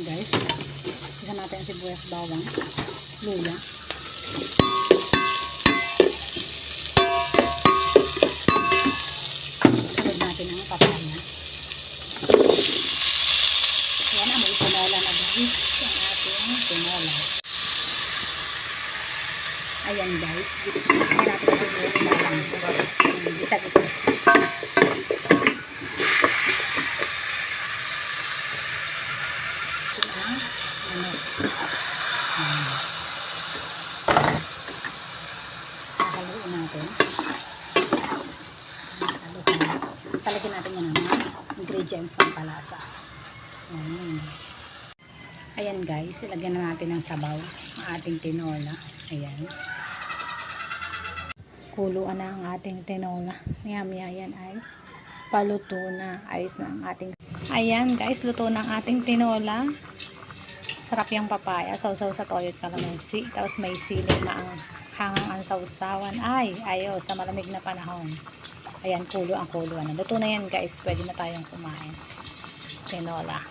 guys. Isa natin ang sibuyas, bawang, luya. Sunod natin ang papaya. Ayan, amoy tinola na guys. Ang ating tinola. Ayan guys. Ayan natin ang sibuyas, bawang. Bisa-bisa. Haluin natin. Salagyan natin yan ng ingredients pang palasa. Ayan guys, ilagyan na natin ng sabaw ang ating tinola. Ayan. Kuluan na ang ating tinola. Maya-maya yan ay paluto na. Ayos na ang ating. Ayan guys, luto na ang ating tinola. Sarap yung papaya. Sausaw sa toyo at kalamansi. Tapos may sili na ang hangang ang sausawan. Ay, ayaw sa malamig na panahon. Ayan, kulo ang kuluan. Luto na yan guys. Pwede na tayong kumain. Tinola.